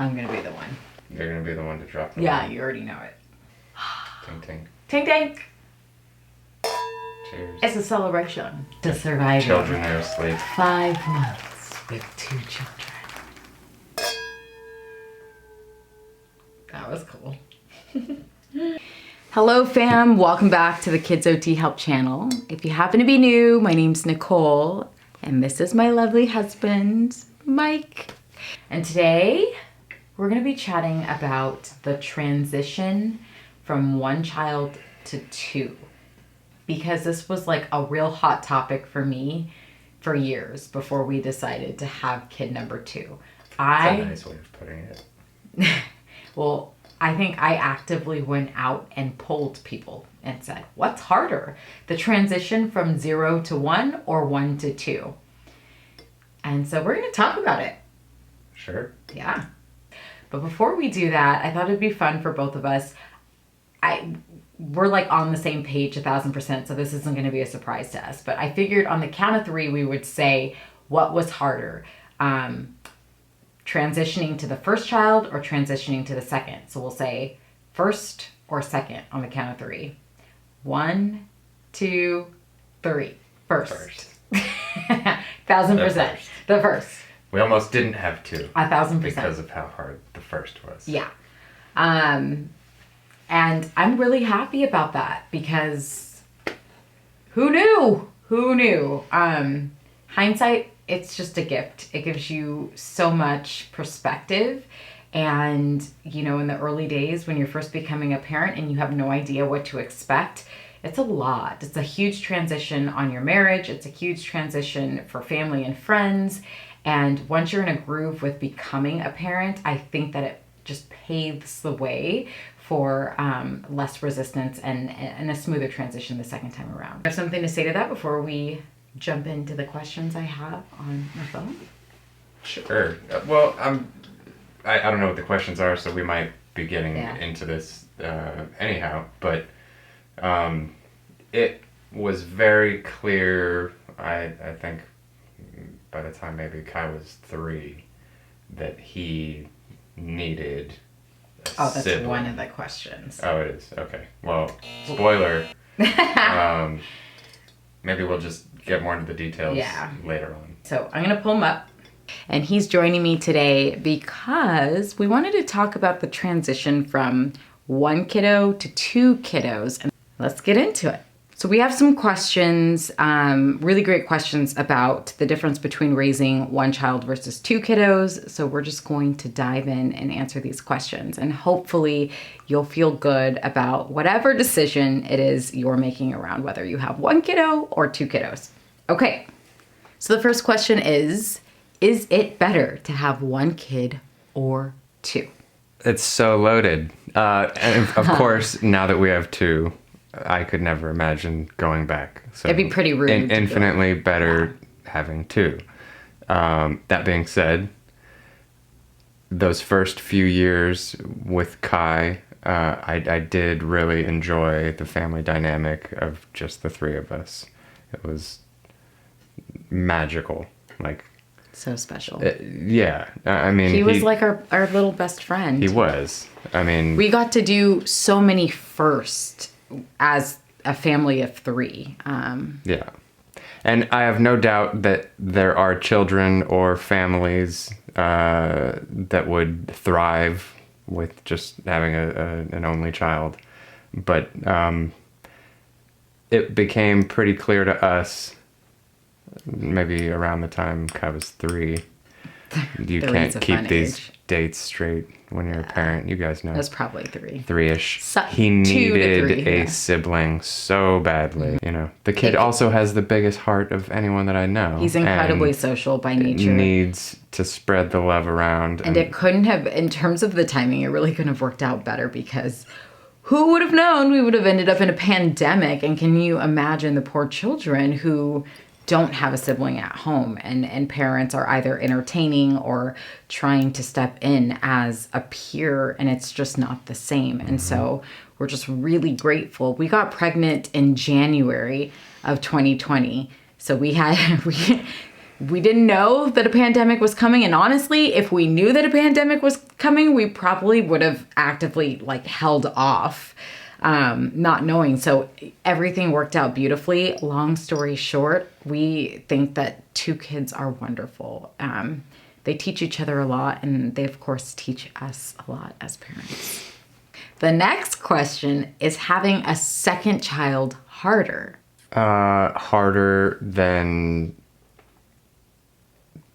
I'm gonna be the one. You're gonna be the one to drop the Yeah, line. you already know it. Tink tink. Tink tink. Cheers. It's a celebration to survive. Children are asleep. 5 months with 2 children. That was cool. Hello fam, welcome back to the Kids OT Help channel. If you happen to be new, my name's Nicole and this is my lovely husband, Mike. And today we're gonna be chatting about the transition from 1 child to 2. Because this was like a real hot topic for me for years before we decided to have kid number 2. That's a nice way of putting it. Well, I think I actively went out and polled people and said, what's harder? The transition from 0 to 1 or 1 to 2? And so we're going to talk about it. Sure. Yeah. But before we do that, I thought it'd be fun for both of us. We're like on the same page 1,000%, so this isn't going to be a surprise to us. But I figured on the count of 3, we would say what was harder. Transitioning to the first child or transitioning to the second. So we'll say first or second on the count of 3. 1, 2, 3. First. 1,000%. The first. We almost didn't have 2. 1,000%. Because of how hard the first was. Yeah. And I'm really happy about that because who knew? Who knew? Hindsight, it's just a gift. It gives you so much perspective. And, you know, in the early days when you're first becoming a parent and you have no idea what to expect, it's a lot. It's a huge transition on your marriage. It's a huge transition for family and friends. And once you're in a groove with becoming a parent, I think that it just paves the way for less resistance and a smoother transition the second time around. There's something to say to that before we jump into the questions I have on my phone? Sure. Well, I don't know what the questions are, so we might be getting into this anyhow. But it was very clear, I think, by the time maybe Kai was 3, that he needed a that's sibling. one of the questions. Oh, it is? Okay. Well, spoiler. Maybe we'll just get more into the details later on. So I'm going to pull him up. And he's joining me today because we wanted to talk about the transition from 1 kiddo to 2 kiddos. And let's get into it. So we have some questions, really great questions about the difference between raising 1 child versus 2 kiddos. So we're just going to dive in and answer these questions. And hopefully you'll feel good about whatever decision it is you're making around whether you have 1 kiddo or 2 kiddos. Okay, so the first question is it better to have 1 kid or 2? It's so loaded. And of course, now that we have 2, I could never imagine going back. So it'd be pretty rude. Infinitely better having 2. That being said, those first few years with Kai, I did really enjoy the family dynamic of just the 3 of us. It was magical. Like, so special. Yeah. I mean, he was like our little best friend. He was. I mean, we got to do so many firsts as a family of 3. Yeah. And I have no doubt that there are children or families that would thrive with just having an only child. But it became pretty clear to us, maybe around the time Kai was 3, you can't keep these dates straight when you're a parent. You guys know. It was probably 3. 3-ish. So, he 2 needed to 3, a sibling so badly. You know, the kid also has the biggest heart of anyone that I know. He's incredibly social by nature. Needs to spread the love around. And it couldn't have, in terms of the timing, it really couldn't have worked out better because who would have known we would have ended up in a pandemic? And can you imagine the poor children who don't have a sibling at home and parents are either entertaining or trying to step in as a peer, and it's just not the same. And so we're just really grateful. We got pregnant in January of 2020. So we we didn't know that a pandemic was coming. And honestly, if we knew that a pandemic was coming, we probably would have actively like held off, not knowing. So everything worked out beautifully. Long story short, we think that 2 kids are wonderful. They teach each other a lot, and they of course teach us a lot as parents. The next question is having a second child harder? Harder than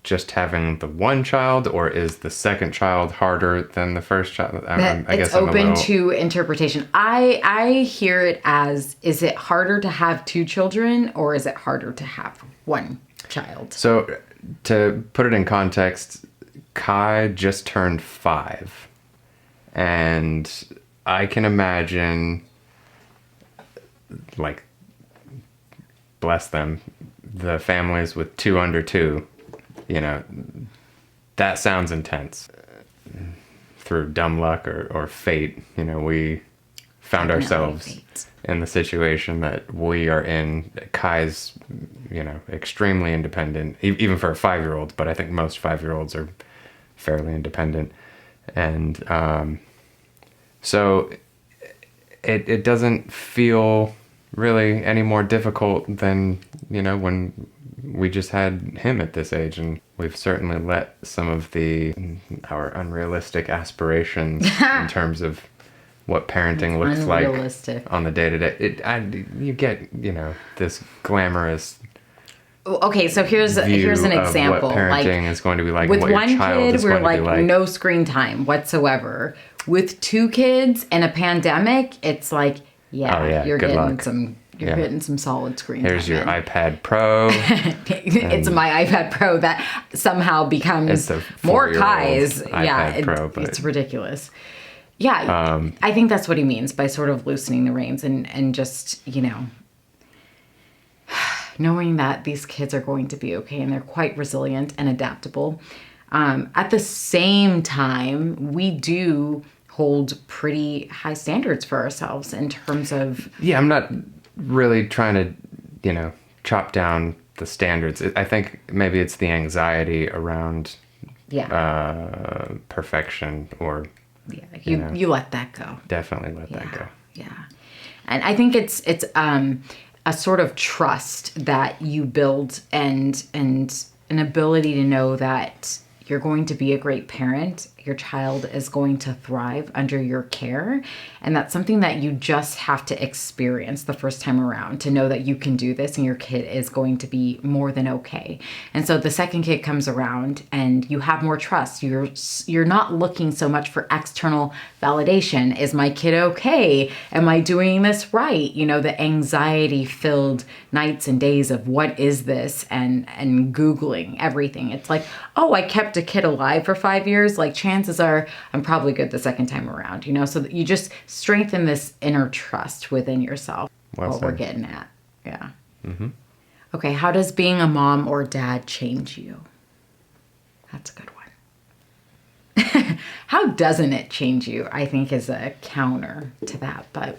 just having the one child, or is the second child harder than the first child? I guess I'm open to interpretation. I hear it as, is it harder to have 2 children, or is it harder to have 1 child? So to put it in context, Kai just turned 5, and I can imagine, like, bless them, the families with 2 under 2. You know, that sounds intense. Through dumb luck or fate, you know, we found ourselves in the situation that we are in. Kai's, you know, extremely independent, even for a 5-year-old, but I think most 5-year-olds are fairly independent. And so it doesn't feel really any more difficult than, you know, when we just had him at this age. And we've certainly let some of our unrealistic aspirations in terms of what parenting looks like on the day-to-day. You get, you know, this glamorous okay, so here's an example. What parenting is going to be like, with and what your 1 child kid, is we're going to be like. no screen time whatsoever. With 2 kids and a pandemic, it's like, you're getting some solid screen time. Here's your iPad Pro. It's my iPad Pro that somehow becomes more Kai's. Pro, it's ridiculous. Yeah, I think that's what he means by sort of loosening the reins and just, you know, knowing that these kids are going to be okay and they're quite resilient and adaptable. At the same time, we do hold pretty high standards for ourselves in terms of... Yeah, I'm not really trying to, you know, chop down the standards. I think maybe it's the anxiety around perfection, or... Yeah, you let that go. Definitely let that go. Yeah. And I think it's a sort of trust that you build and an ability to know that you're going to be a great parent. Your child is going to thrive under your care. And that's something that you just have to experience the first time around to know that you can do this and your kid is going to be more than okay. And so the second kid comes around and you have more trust. You're not looking so much for external validation. Is my kid okay? Am I doing this right? You know, the anxiety-filled nights and days of what is this, and Googling everything. It's like, oh, I kept a kid alive for 5 years. Like, chances are I'm probably good the second time around, you know? So that you just strengthen this inner trust within yourself. What we're getting at. Yeah. Mm-hmm. Okay, how does being a mom or dad change you? That's a good one. How doesn't it change you, I think, is a counter to that. But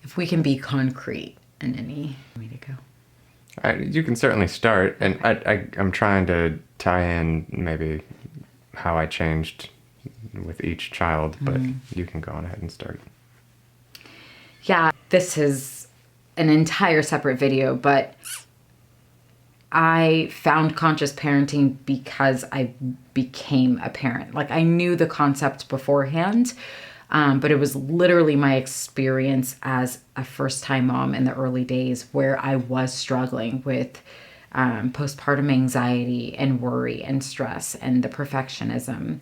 if we can be concrete in any way to go. You can certainly start. And I'm trying to tie in maybe how I changed with each child, but you can go on ahead and start. Yeah, this is an entire separate video, but I found conscious parenting because I became a parent. Like, I knew the concept beforehand, but it was literally my experience as a first-time mom in the early days where I was struggling with postpartum anxiety and worry and stress and the perfectionism,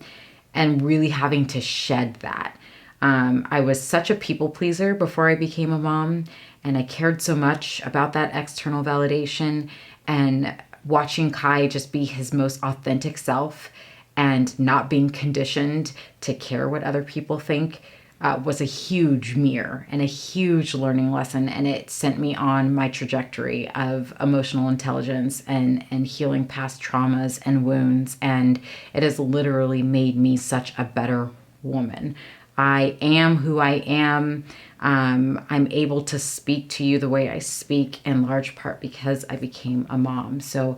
and really having to shed that. I was such a people pleaser before I became a mom, and I cared so much about that external validation, and watching Kai just be his most authentic self and not being conditioned to care what other people think was a huge mirror and a huge learning lesson. And it sent me on my trajectory of emotional intelligence and healing past traumas and wounds. And it has literally made me such a better woman. I am who I am. I'm able to speak to you the way I speak in large part because I became a mom. So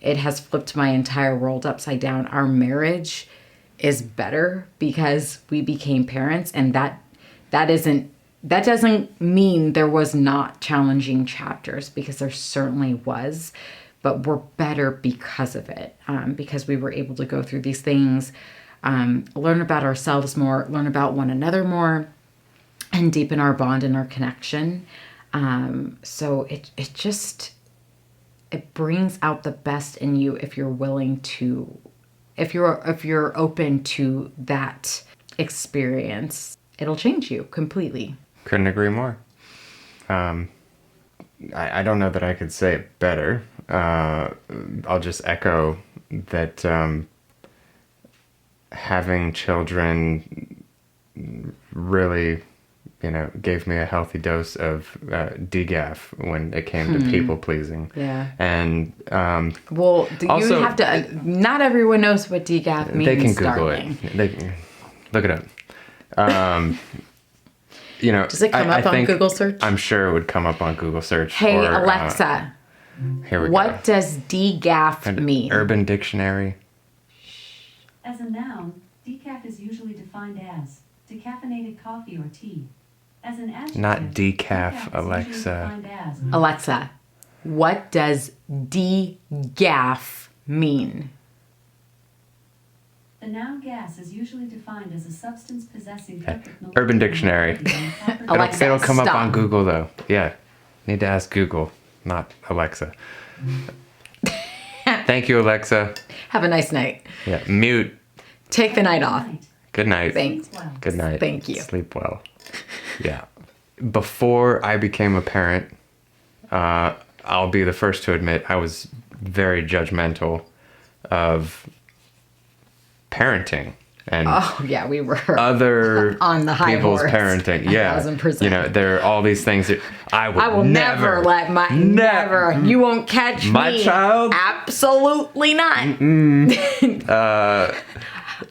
it has flipped my entire world upside down. Our marriage is better because we became parents, and that doesn't mean there was not challenging chapters, because there certainly was, but we're better because of it, because we were able to go through these things, learn about ourselves more, learn about one another more, and deepen our bond and our connection. So it brings out the best in you if you're willing to, if you're open to that experience. It'll change you completely. Couldn't agree more. I don't know that I could say it better. I'll just echo that having children really, gave me a healthy dose of degaff when it came to people pleasing. Yeah. And well, also, you have to. Not everyone knows what degaff means. They can Google darling. it. They can look it up. Does it come up on Google search? I'm sure it would come up on Google search. Hey, Alexa. Here we go. What does degaff mean? Urban Dictionary. As a noun, decaf is usually defined as decaffeinated coffee or tea. As an adjective, Not decaf, decaf is Alexa. usually defined as Alexa, what does degaff mean? the noun gas is usually defined as a substance possessing perfect Urban Dictionary. Alexa, It'll come up stop. on Google though. Yeah. Need to ask Google, not Alexa. Thank you, Alexa. Have a nice night. Yeah. Mute. Take the night off. Good night. Thanks. Good night. Thank you. Sleep well. Yeah. Before I became a parent, I'll be the first to admit I was very judgmental of parenting and Oh yeah, we were other on the high people's horse. parenting. Yeah. 1000%. There are all these things that I will never let my never. You won't catch My me. child? Absolutely not.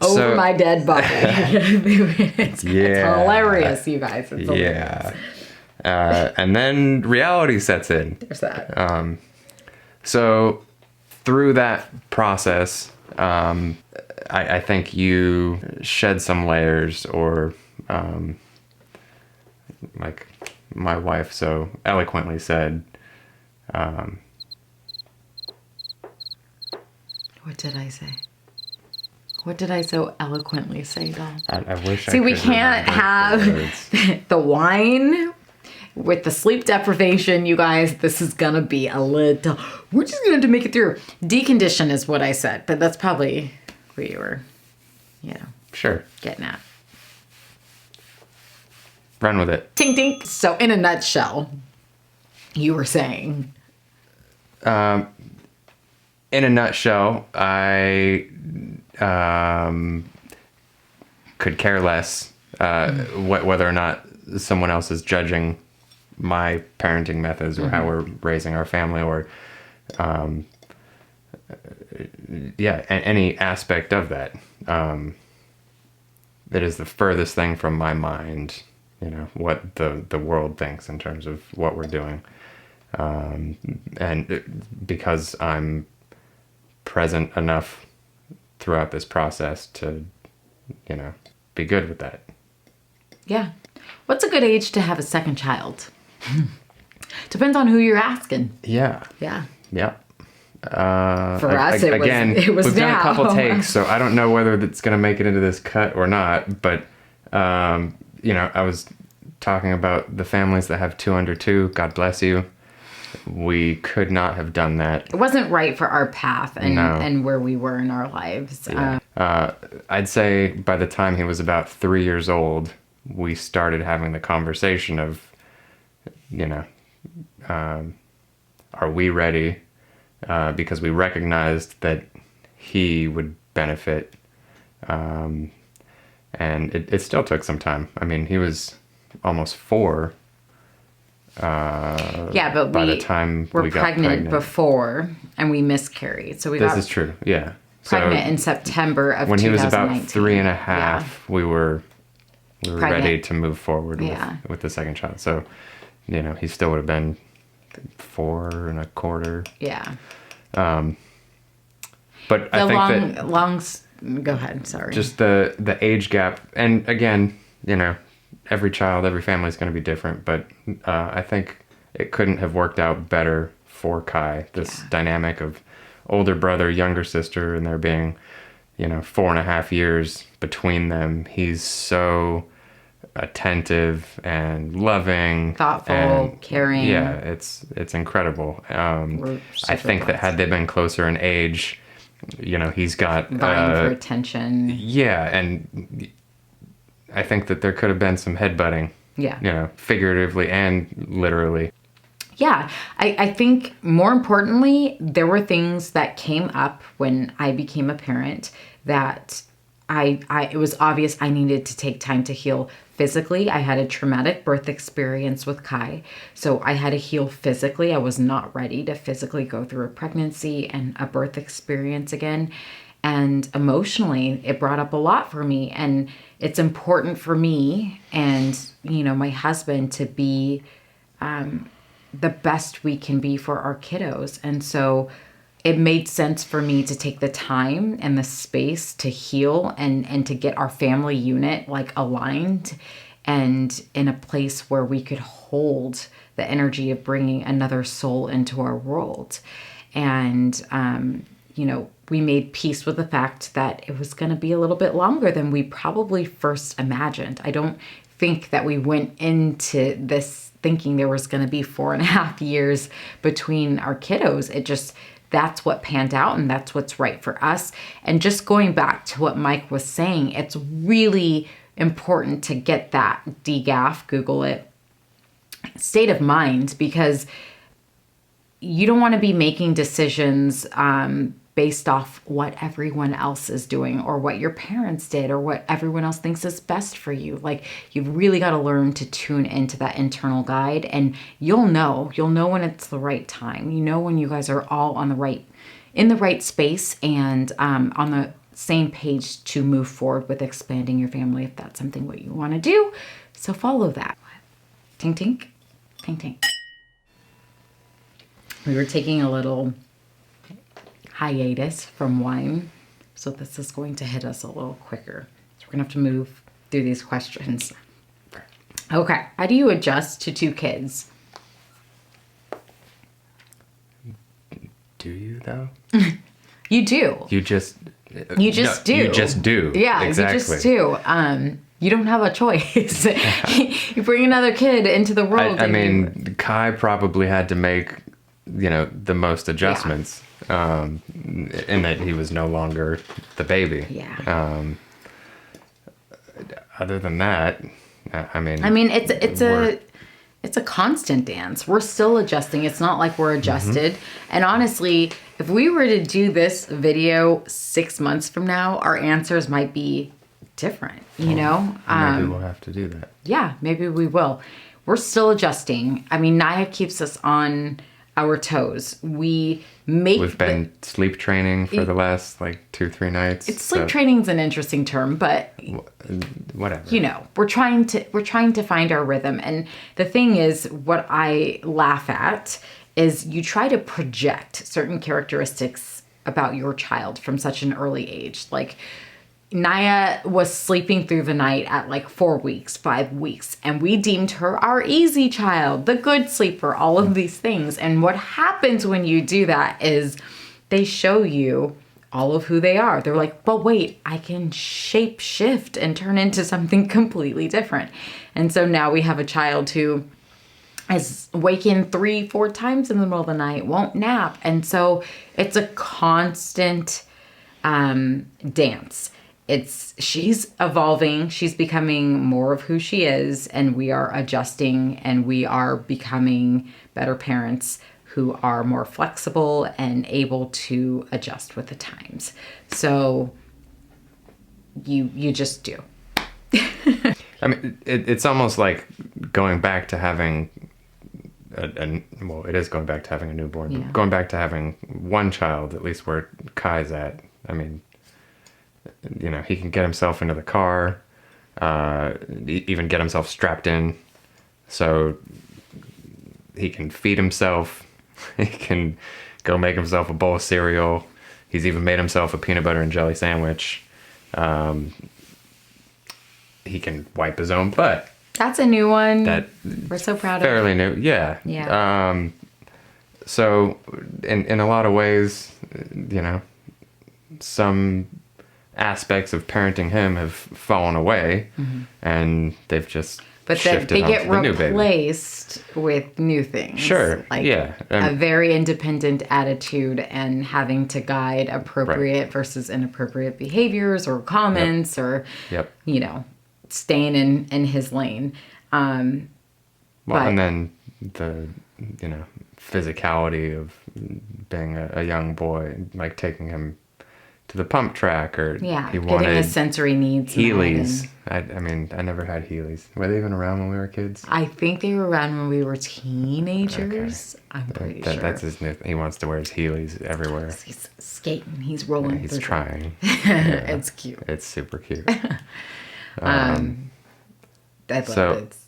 Over So- my dead body. It's Yeah. hilarious, you guys. It's hilarious. Yeah. And then reality sets in. There's that. So through that process, I think you shed some layers, or like my wife so eloquently said, What did I say? What did I so eloquently say, doll? I wish I See, we could can't remember the have words. the wine with the sleep deprivation, you guys. This is gonna be a little. We're just gonna have to make it through. Decondition is what I said, but that's probably where you were, Sure. getting at. Run with it. Tink tink. So, in a nutshell, you were saying. In a nutshell, I could care less whether or not someone else is judging my parenting methods or how we're raising our family, or any aspect of that. That is the furthest thing from my mind, what the world thinks in terms of what we're doing. Because I'm present enough throughout this process to, be good with that. Yeah. What's a good age to have a second child? Depends on who you're asking. Yeah. Yeah. Yep. For us, it was we've done now. a couple takes, so I don't know whether that's going to make it into this cut or not. But, I was talking about the families that have 2 under 2. God bless you. We could not have done that. It wasn't right for our path and, No. and where we were in our lives. Yeah. I'd say by the time he was about 3 years old, we started having the conversation of, are we ready? Because we recognized that he would benefit. And it still took some time. I mean, he was almost 4. Yeah, but by we the time were we got pregnant before and we miscarried. So we This got is true. Yeah. pregnant in September of when he was about 2019. 3.5, we were Pregnant. ready to move forward Yeah. with the second child. So, he still would have been 4 1/4. Yeah. But the I think go ahead. Sorry. just the age gap, and again, every child, every family is going to be different, but I think it couldn't have worked out better for Kai, this dynamic of older brother, younger sister, and there being 4.5 years between them. He's so attentive and loving, Thoughtful, and caring. Yeah, it's incredible. We're I super think that blessed. had they been closer in age, he's got Vying for attention. yeah, and I think that there could have been some headbutting, Yeah. figuratively and literally. Yeah, I think more importantly, there were things that came up when I became a parent that it was obvious I needed to take time to heal physically. I had a traumatic birth experience with Kai, so I had to heal physically. I was not ready to physically go through a pregnancy and a birth experience again. And emotionally, it brought up a lot for me. And it's important for me and, my husband to be the best we can be for our kiddos. And so it made sense for me to take the time and the space to heal and to get our family unit aligned and in a place where we could hold the energy of bringing another soul into our world. And, we made peace with the fact that it was going to be a little bit longer than we probably first imagined. I don't think that we went into this thinking there was going to be 4.5 years between our kiddos. That's what panned out, and that's what's right for us. And just going back to what Mike was saying, it's really important to get that DGAF, Google it, state of mind, because you don't want to be making decisions based off what everyone else is doing or what your parents did or what everyone else thinks is best for you. You've really got to learn to tune into that internal guide, and you'll know when it's the right time. When you guys are all in the right space and on the same page to move forward with expanding your family if that's something what you want to do. So follow that. Tink, tink, tink, tink. We were taking a little hiatus from wine, so this is going to hit us a little quicker. So we're gonna have to move through these questions. Okay, how do you adjust to 2 kids? Do you though? You do. You just do. You just do. Yeah, exactly. You just do. You don't have a choice. You bring another kid into the world. I mean, Kai probably had to make the most adjustments. In that he was no longer the baby. Yeah. Other than that, I mean, it's a constant dance. We're still adjusting. It's not like we're adjusted. And honestly, if we were to do this video 6 months from now, our answers might be different, maybe we'll have to do that. Yeah, maybe we will. We're still adjusting. I mean, Naya keeps us on our toes. We've been sleep training for the last 2-3 nights. Sleep training's an interesting term, but whatever. We're trying to find our rhythm. And the thing is, what I laugh at is you try to project certain characteristics about your child from such an early age. Naya was sleeping through the night at 4 weeks, 5 weeks, and we deemed her our easy child, the good sleeper, all of these things. And what happens when you do that is they show you all of who they are. They're like, but wait, I can shape shift and turn into something completely different. And so now we have a child who is waking 3-4 times in the middle of the night, won't nap. And so it's a constant dance. She's evolving, she's becoming more of who she is, and we are adjusting, and we are becoming better parents who are more flexible and able to adjust with the times. So you just do. I mean, it's almost like going back to having it is going back to having a newborn, Yeah. but going back to having one child, at least where Kai's at. I mean, he can get himself into the car, even get himself strapped in so he can feed himself. He can go make himself a bowl of cereal. He's even made himself a peanut butter and jelly sandwich. He can wipe his own butt. That's a new one. That we're so proud of. fairly new. Yeah. Yeah. So in a lot of ways, some aspects of parenting him have fallen away, and they've just But then shifted they get onto the new baby. replaced with new things. Sure, Like yeah. a very independent attitude and having to guide appropriate versus inappropriate behaviors or comments or, Yep. staying in his lane. Well, But- and then the physicality of being a young boy, like taking him to the pump track, or Yeah, he getting wanted his sensory needs met Heelys. and- I mean, I never had Heelys. Were they even around when we were kids? I think they were around when we were teenagers. I'm pretty sure. That's his new. He wants to wear his Heelys everywhere. He's skating. He's rolling. He's through the- trying. It's cute. It's super cute. That's so- what it's.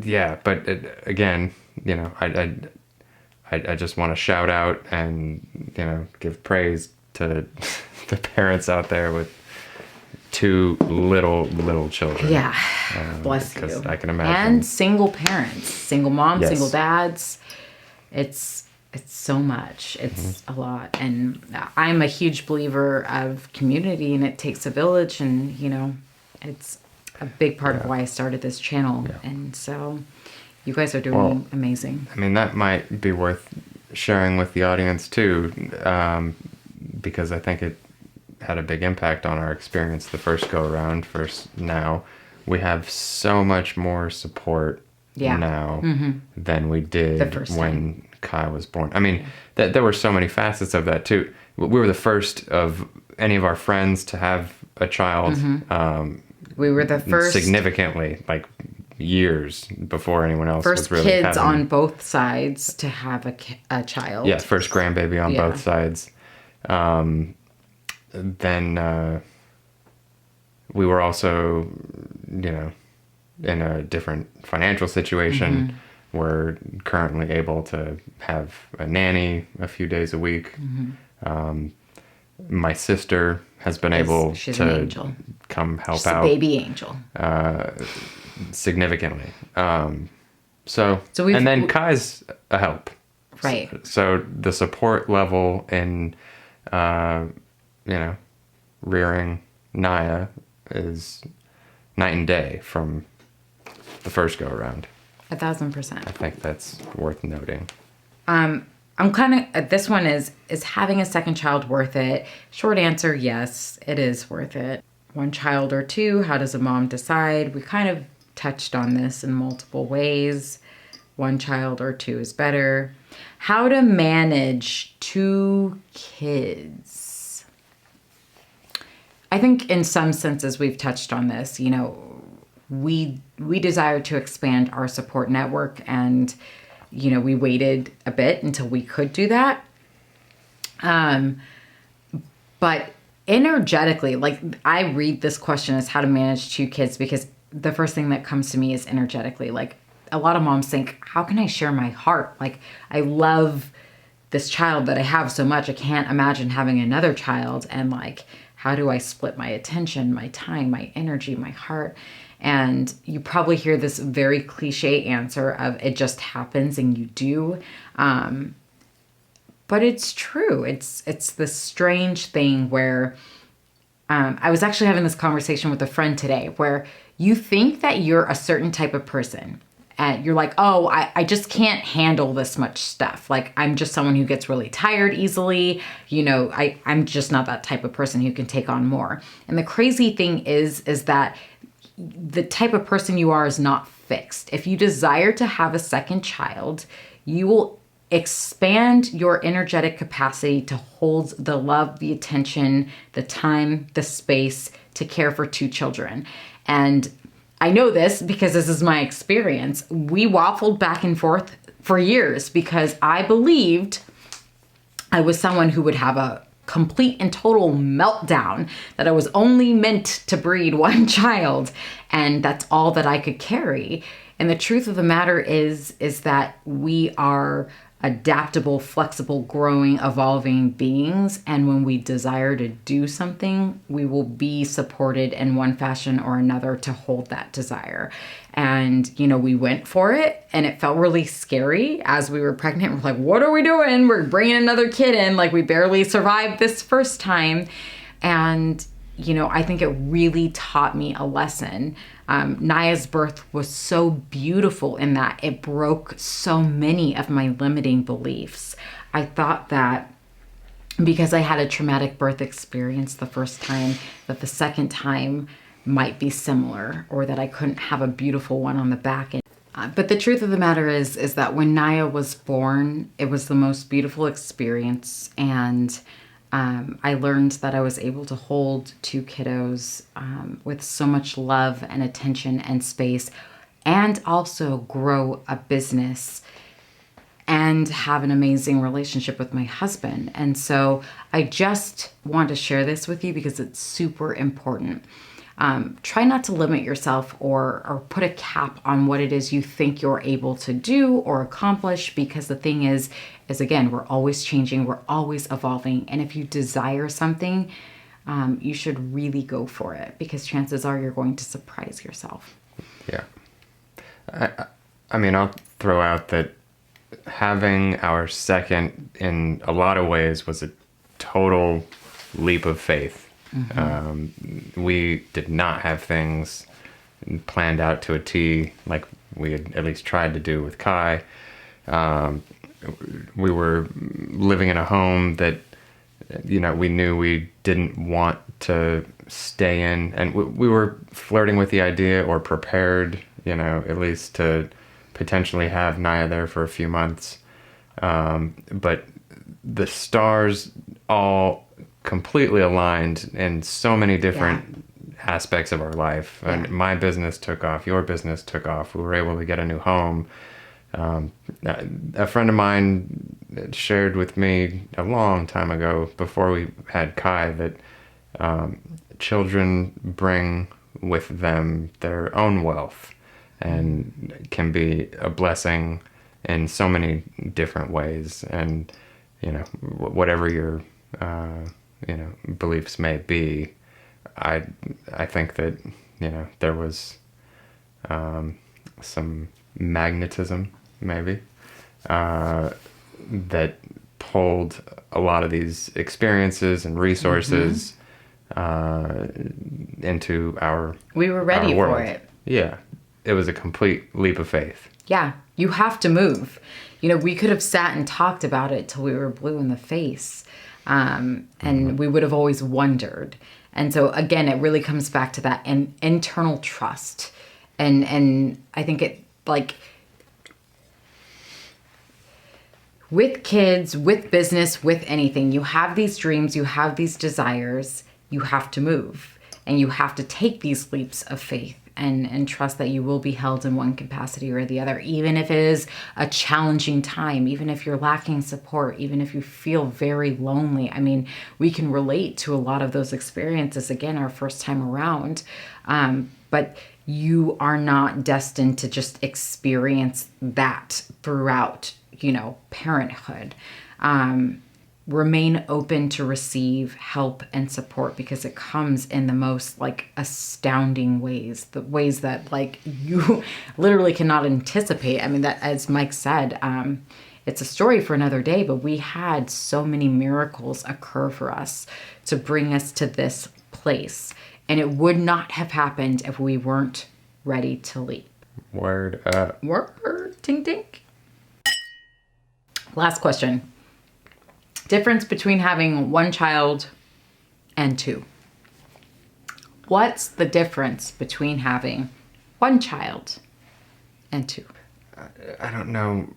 Yeah, but again, I just want to shout out and give praise to the parents out there with two little children. Yeah, bless you. because I can imagine. And single parents, single moms, Yes. single dads. It's so much. It's Mm-hmm. a lot, and I'm a huge believer of community, and it takes a village, and it's a big part of why I started this channel. And so, you guys are doing amazing. I mean, that might be worth sharing with the audience too, because I think it had a big impact on our experience the first go around. Now, we have so much more support now than we did The first when Kai was born. I mean, there were so many facets of that too. We were the first of any of our friends to have a child. We were the first Significantly, like years before anyone else first was really kids having, on both sides to have a child. yeah, first grandbaby on Yeah. both sides. Then we were also, in a different financial situation. We're currently able to have a nanny a few days a week. My sister has been able she's an to angel. come help Just a out baby angel. significantly. So we've- and then Kai's a help. Right. So the support level in, rearing Naya is night and day from the first go around. 1,000%. I think that's worth noting. I'm kind of, this one is having a second child worth it? Short answer, yes, it is worth it. One child or two, how does a mom decide? We kind of touched on this in multiple ways. One child or two is better. How to manage 2 kids. I think in some senses we've touched on this. We desire to expand our support network, and we waited a bit until we could do that. But energetically, like, I read this question as how to manage 2 kids because the first thing that comes to me is energetically. Like, a lot of moms think, how can I share my heart? Like, I love this child that I have so much. I can't imagine having another child. And like, how do I split my attention, my time, my energy, my heart? And you probably hear this very cliche answer of it just happens and you do. But it's true. It's this strange thing where I was actually having this conversation with a friend today where you think that you're a certain type of person and you're like, oh, I just can't handle this much stuff. Like, I'm just someone who gets really tired easily. I'm just not that type of person who can take on more. And the crazy thing is that the type of person you are is not fixed. If you desire to have a second child, you will expand your energetic capacity to hold the love, the attention, the time, the space to care for 2 children. And I know this because this is my experience. We waffled back and forth for years because I believed I was someone who would have a complete and total meltdown, that I was only meant to breed 1 child, and that's all that I could carry. And the truth of the matter is that we are adaptable, flexible, growing, evolving beings. And when we desire to do something, we will be supported in one fashion or another to hold that desire. And, we went for it, and it felt really scary as we were pregnant. We're like, what are we doing? We're bringing another kid in. Like, we barely survived this first time. And, I think it really taught me a lesson. Naya's birth was so beautiful in that it broke so many of my limiting beliefs. I thought that because I had a traumatic birth experience the first time, that the second time might be similar, or that I couldn't have a beautiful one on the back end. But the truth of the matter is that when Naya was born, it was the most beautiful experience. And I learned that I was able to hold two kiddos with so much love and attention and space, and also grow a business and have an amazing relationship with my husband. And so I just want to share this with you because it's super important. Try not to limit yourself or put a cap on what it is you think you're able to do or accomplish, because the thing is again, we're always changing, we're always evolving. And if you desire something, you should really go for it, because chances are you're going to surprise yourself. Yeah. I mean, I'll throw out that having our second in a lot of ways was a total leap of faith. We did not have things planned out to a T like we had at least tried to do with Kai. We were living in a home that, we knew we didn't want to stay in. And we were flirting with the idea, or prepared, at least to potentially have Naya there for a few months. But the stars all completely aligned in so many different aspects of our life. Yeah. And my business took off, your business took off. We were able to get a new home. A friend of mine shared with me a long time ago, before we had Kai, that children bring with them their own wealth and can be a blessing in so many different ways. And, whatever your beliefs may be, I think that there was some magnetism maybe that pulled a lot of these experiences and resources into our We were ready our for world. it. Yeah, it was a complete leap of faith. Yeah, you have to move. We could have sat and talked about it till we were blue in the face. And we would have always wondered. And so again, it really comes back to that internal trust. And I think it, like, with kids, with business, with anything, you have these dreams, you have these desires, you have to move, and you have to take these leaps of faith and trust that you will be held in one capacity or the other, even if it is a challenging time, even if you're lacking support, even if you feel very lonely. I mean, we can relate to a lot of those experiences, again, our first time around, but you are not destined to just experience that throughout, parenthood. Remain open to receive help and support, because it comes in the most astounding ways, the ways that you literally cannot anticipate. I mean, that, as Mike said, it's a story for another day, but we had so many miracles occur for us to bring us to this place. And it would not have happened if we weren't ready to leap. Word up. Word, tink tink. Last question. Difference between having one child and two. What's the difference between having one child and two? I don't know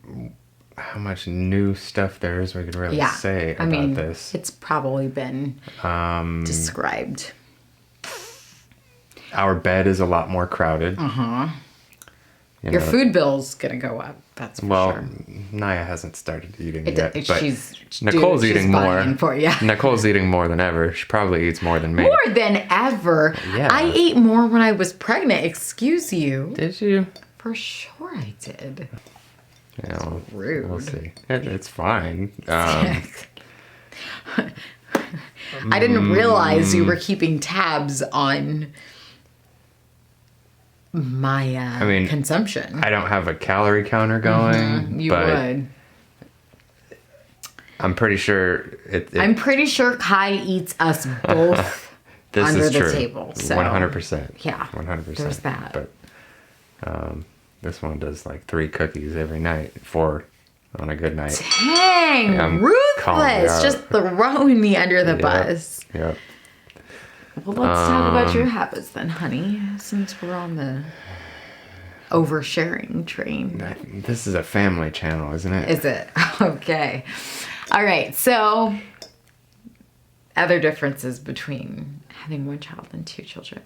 how much new stuff there is we could really say about this. It's probably been described. Our bed is a lot more crowded. Your food bill's gonna go up. That's for sure. Naya hasn't started eating yet, but she's Nicole's eating more. buying for it, yeah. Nicole's eating more than ever. She probably eats more than me. More than ever. Yeah. I ate more when I was pregnant. Excuse you. Did you? For sure I did. You know, Rude. we'll see. It's fine. I didn't realize you were keeping tabs on my consumption. I don't have a calorie counter going. You but would. I'm pretty sure I'm pretty sure Kai eats us both this under is the true. table. So 100%. yeah, 100%. there's that. But this one does like 3 cookies every night, 4 on a good night. Dang, Yeah, I'm calling you ruthless! out. Just throwing me under the Yep. bus. Yep. Well, let's talk about your habits then, honey, since we're on the oversharing train. This is a family channel, isn't it? Is it? Okay. All right. So, other differences between having 1 child and 2 children.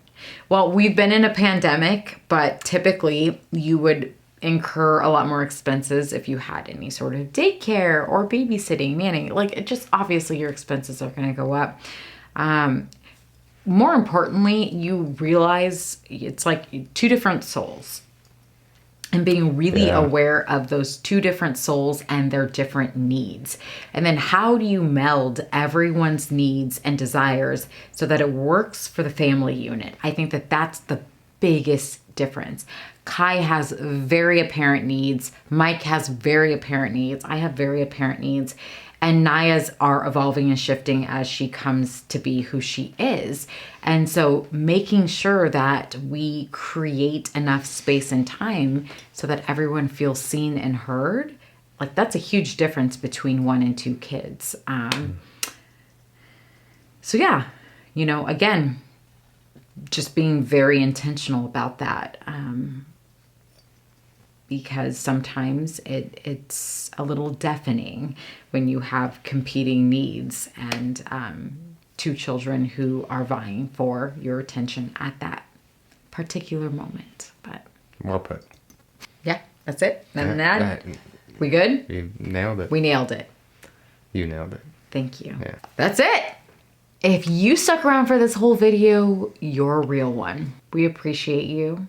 Well, we've been in a pandemic, but typically you would incur a lot more expenses if you had any sort of daycare or babysitting, nanny. Like, it just obviously your expenses are going to go up. More importantly, you realize it's like 2 different souls. And being really aware of those 2 different souls and their different needs. And then how do you meld everyone's needs and desires so that it works for the family unit? I think that that's the biggest difference. Kai has very apparent needs. Mike has very apparent needs. I have very apparent needs. And Naya's are evolving and shifting as she comes to be who she is. And so making sure that we create enough space and time so that everyone feels seen and heard, like that's a huge difference between 1 and 2 kids. So yeah, you know, again, just being very intentional about that. Because sometimes it's a little deafening when you have competing needs and 2 children who are vying for your attention at that particular moment. But Well put. yeah, that's it. Nothing to Yeah, add? We good? You nailed it. We nailed it. You nailed it. Thank you. Yeah. That's it. If you stuck around for this whole video, you're a real one. We appreciate you.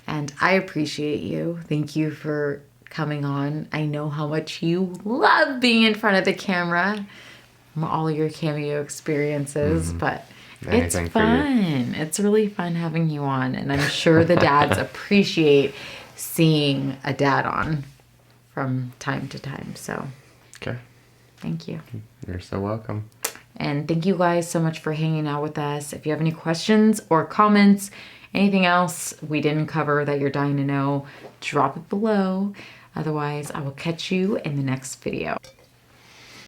And I appreciate you. Thank you for coming on. I know how much you love being in front of the camera from all your cameo experiences, but Anything it's for you. fun. It's really fun having you on. And I'm sure the dads appreciate seeing a dad on from time to time. So Okay. thank you. You're so welcome. And thank you guys so much for hanging out with us. If you have any questions or comments, anything else we didn't cover that you're dying to know, drop it below. Otherwise, I will catch you in the next video.